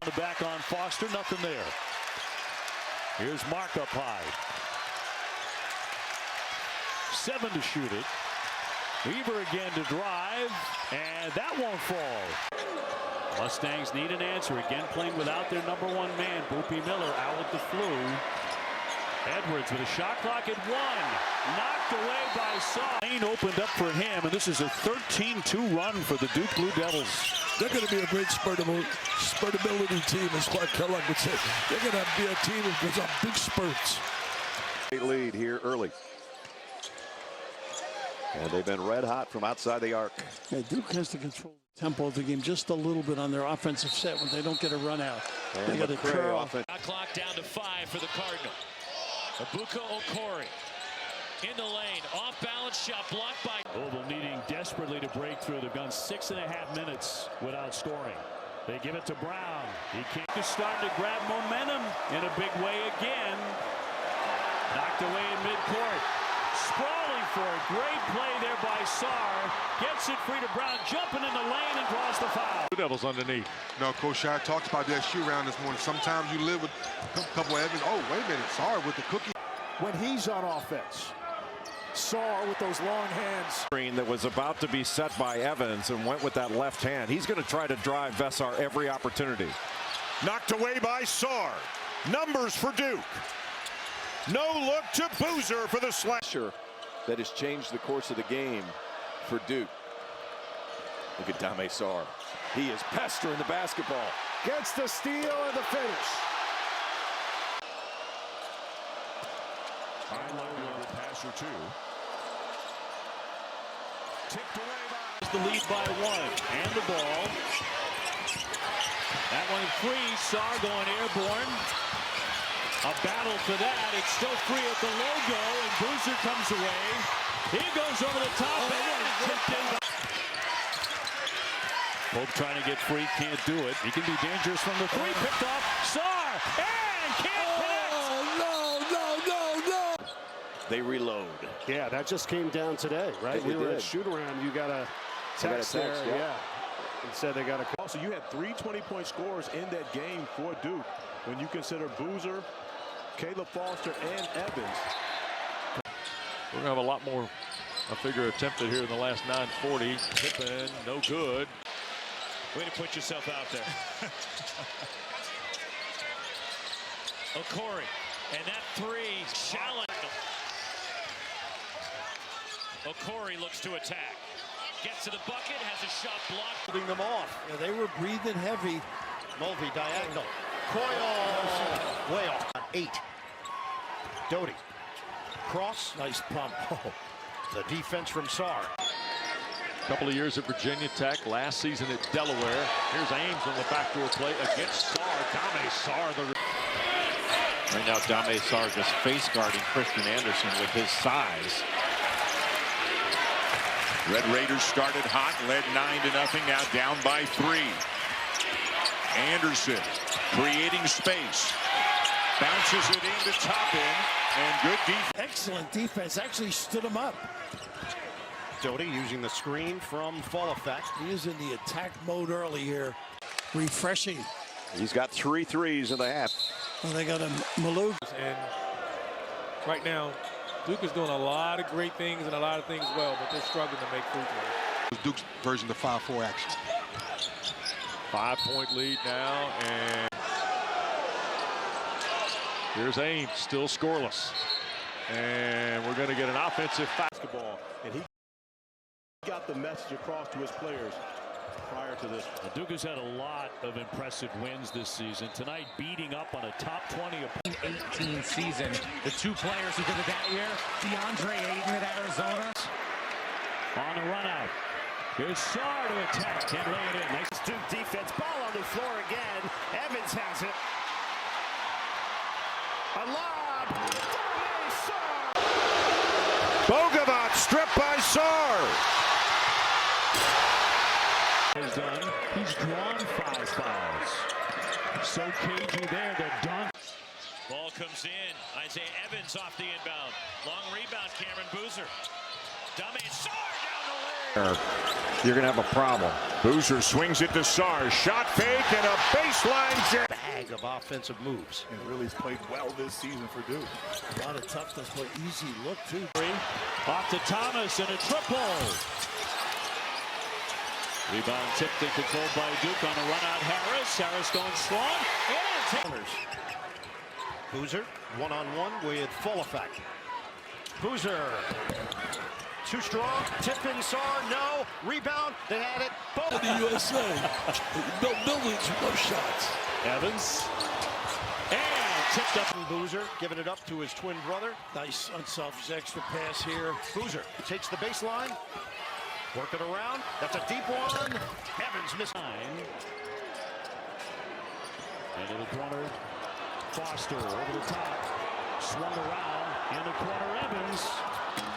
The back on Foster, nothing there. Here's Mark up high. 7 to shoot it. Weaver again to drive, and that won't fall. Mustangs need an answer. Again playing without their #1 man. Boopy Miller out with the flu. Edwards with a shot clock at 1. Knocked away by Sarr. Lane opened up for him, and this is a 13-2 run for the Duke Blue Devils. They're going to be a great spurtability team, as Clark Kellogg would say. They're going to be a team that goes on big spurts. Lead here early. And they've been red hot from outside the arc. Yeah, Duke has to control the tempo of the game just a little bit on their offensive set when they don't get a run out. And they got to curl. Clock down to 5 for the Cardinal. Abuka Okori in the lane. Off balance shot blocked by Oval, needing desperately to break through. They've gone 6.5 minutes without scoring. They give it to Brown. He can't start to grab momentum in a big way again. Knocked away in midcourt. Sprawling for it. Great play there by Sarr. Gets it free to Brown. Jumping in the lane and draws the foul. The Devils underneath. No, Coach Sarr talks about that shoot around this morning. Sometimes you live with a couple of Evans. Oh, wait a minute. Sarr with the cookie. When he's on offense, Sarr with those long hands. Screen that was about to be set by Evans and went with that left hand. He's going to try to drive Vessar every opportunity. Knocked away by Sarr. Numbers for Duke. No look to Boozer for the slasher. That has changed the course of the game for Duke. Look at Dame Sarr. He is pestering the basketball. Gets the steal and the finish. High low with a pass or 2. Tipped away by the lead by 1 and the ball. That one free. Sarr going airborne. A battle for that. It's still free at the logo, and Boozer comes away. He goes over the top and tipped in. Pope trying to get free, can't do it. He can be dangerous from the 3. Picked off. Sarr and can't connect. No. They reload. Yeah, that just came down today, right? We were at shoot around. You got a text there. Yeah. It said they got a call. So you had 3 20-point scores in that game for Duke. When you consider Boozer, Caleb Foster, and Evans. We're going to have a lot more, I figure, attempted here in the last 9:40. Tippin, no good. Way to put yourself out there. Okori, and that 3 challenge. Okori looks to attack. Gets to the bucket, has a shot blocked. Putting them off. Yeah, they were breathing heavy. Mulvey diagonal. Coyle. Way off. 8. Doty. Cross. Nice pump. Oh, the defense from Sarr. Couple of years at Virginia Tech, last season at Delaware. Here's Ames on the backdoor play against Sarr. Dame Sarr. Right now, Dame Sarr just face guarding Christian Anderson with his size. Red Raiders started hot, led 9-0, now down by 3. Anderson creating space. Bounces it in to top in, and good defense. Excellent defense. Actually stood him up. Doty using the screen from Fall Effect. He is in the attack mode early here. Refreshing. He's got 3 threes in the half. Well, they got a Malou. And right now, Duke is doing a lot of great things and a lot of things well, but they're struggling to make free throws. Duke's version of 5-4 action. 5-point lead now, and here's Ames, still scoreless. And we're going to get an offensive basketball. And he got the message across to his players prior to this. Well, Duke has had a lot of impressive wins this season. Tonight, beating up on a top 20 opponent. 18 season. The 2 players who did it that year, DeAndre Ayton at Arizona. On the run out. Here's Sarr to attack. Can't lay it in. Nice Duke defense. Ball on the floor again. Evans has it. A lob. Bogovac stripped by Sarr. He's done. He's drawn 5 fouls. So cagey there, they're done. Ball comes in. Isaiah Evans off the inbound. Long rebound, Cameron Boozer. Dame Sarr down the lane. You're going to have a problem. Boozer swings it to Sarr. Shot fake and a baseline jam. Bag of offensive moves. And really has played well this season for Duke. A lot of toughness, but easy look, too. Off to Thomas and a triple. Rebound tipped and controlled by Duke on a run out. Harris going strong. And Boozer, one-on-one with full effect. Boozer, too strong. Tip in Sarr, no. Rebound, they had it. In the USA, no buildings, no shots. Evans. And tipped up. Boozer giving it up to his twin brother. Nice unselfish extra pass here. Boozer takes the baseline. Work it around. That's a deep one. Evans missed. Into the corner. Foster over the top. Swung around. In the corner, Evans.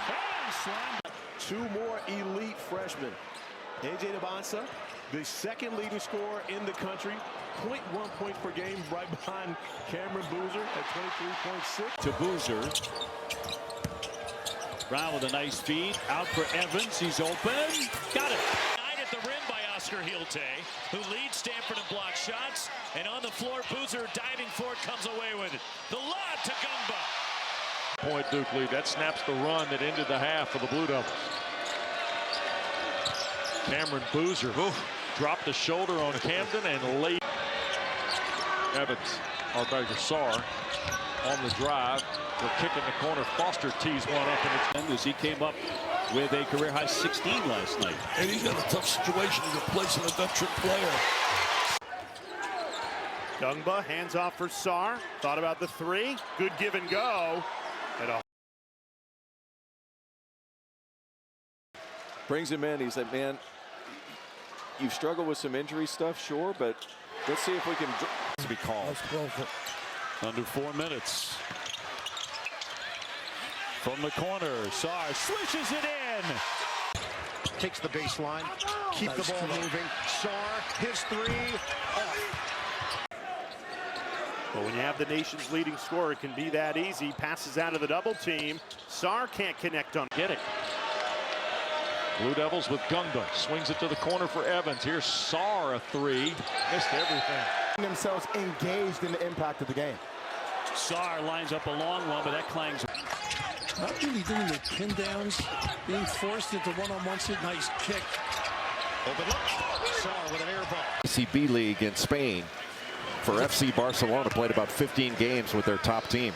And slammed. Two more elite freshmen. A.J. Debonsa, the second leading scorer in the country. 0.1 points per game, right behind Cameron Boozer at 23.6. To Boozer. Brown with a nice feed. Out for Evans. He's open. Got it. Nine at the rim by Oscar Hilte, who leads Stanford in block shots. And on the floor, Boozer diving for it, comes away with it. The lob to Gumba. Point Duke lead. That snaps the run that ended the half for the Blue Devils. Cameron Boozer dropped the shoulder on Camden and laid. Evans, or better, Sarr on the drive. We're kicking the corner. Foster tees one up in its as he came up with a career-high 16 last night. And he's got a tough situation. He's replacing a veteran player. Gumba hands off for Sarr. Thought about the three. Good give and go. Brings him in. He's like, man, you've struggled with some injury stuff, sure, but let's see if we can To be called. Under 4 minutes. From the corner, Sarr swishes it in. Takes the baseline. Keep the ball moving. Sarr, his three. Off. But when you have the nation's leading scorer, it can be that easy. Passes out of the double team. Sarr can't connect on. Get it. Blue Devils with Gumba. Swings it to the corner for Evans. Here's Sarr, a three. Missed everything. Themselves engaged in the impact of the game. Sarr lines up a long one, but that clangs. Not really doing the pin downs, being forced into one-on-one. Nice kick. Open look. Sarr with an air ball. CB League in Spain for FC Barcelona. Played about 15 games with their top team.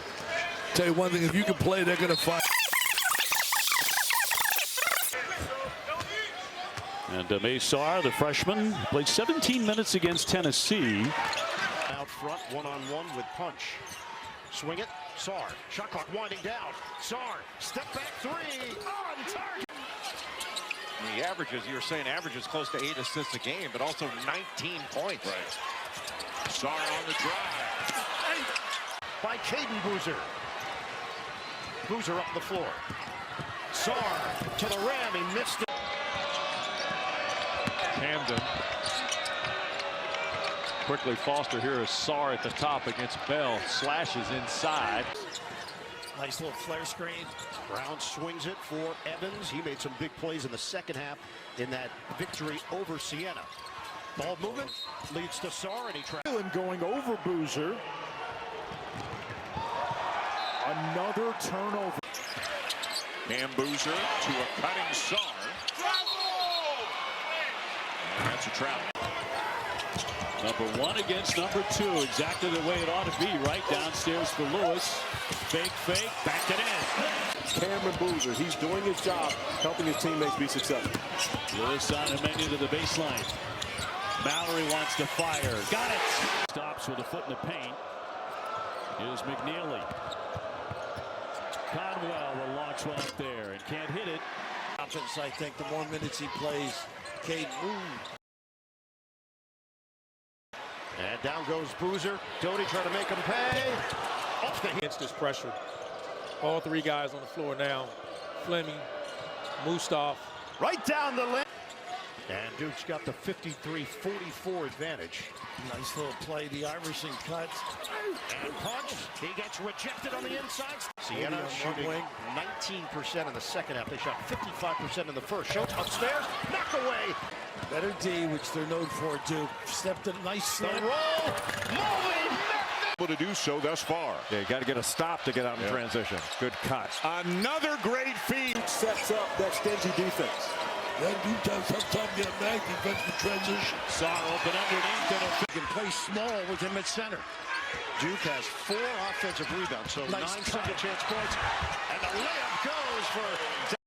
Tell you one thing, if you can play, they're going to find. And Sarr, the freshman, played 17 minutes against Tennessee. Out front, one-on-one with punch. Swing it. Sarr. Shot clock winding down. Sarr. Step back three. On target. The averages, you were saying averages close to 8 assists a game, but also 19 points. Right. Sarr on the drive. By Caden Boozer. Boozer up the floor. Sarr to the rim. He missed it. Camden. Quickly Foster here is Sarr at the top against Bell. Slashes inside. Nice little flare screen. Brown swings it for Evans. He made some big plays in the second half in that victory over Siena. Ball movement leads to Sarr, and he tries. Going over Boozer. Another turnover. Cam Boozer to a cutting Sarr. That's a trap. Number 1 against number 2, exactly the way it ought to be, right downstairs for Lewis. Fake, back it in. Cameron Boozer, he's doing his job, helping his teammates be successful. Lewis on a menu to the baseline. Mallory wants to fire. Got it. Stops with a foot in the paint. Here's McNeely. Conwell will launch one up there and can't hit it. Offense, I think, the more minutes he plays, Caden. And down goes Boozer. Doty trying to make him pay. Off the hit. Against this pressure. All 3 guys on the floor now. Fleming, Mustaf. Right down the lane. And Duke's got the 53-44 advantage. Nice little play. The Iverson cuts. And punch. He gets rejected on the inside. Sienna shooting 19% in the second half. They shot 55% in the first. Schultz upstairs, knocked away. Better D, which they're known for, Duke. Stepped in, nice snap. Roll, moving. Able to do so thus far. Yeah, you got to get a stop to get out in transition. Good cut. Another great feed. Sets up that stingy defense. That defense sometimes get back defensive transition. Sarr open underneath and He can play small with him at center. Duke has 4 offensive rebounds, so Nice 9 second chance points. And the layup goes for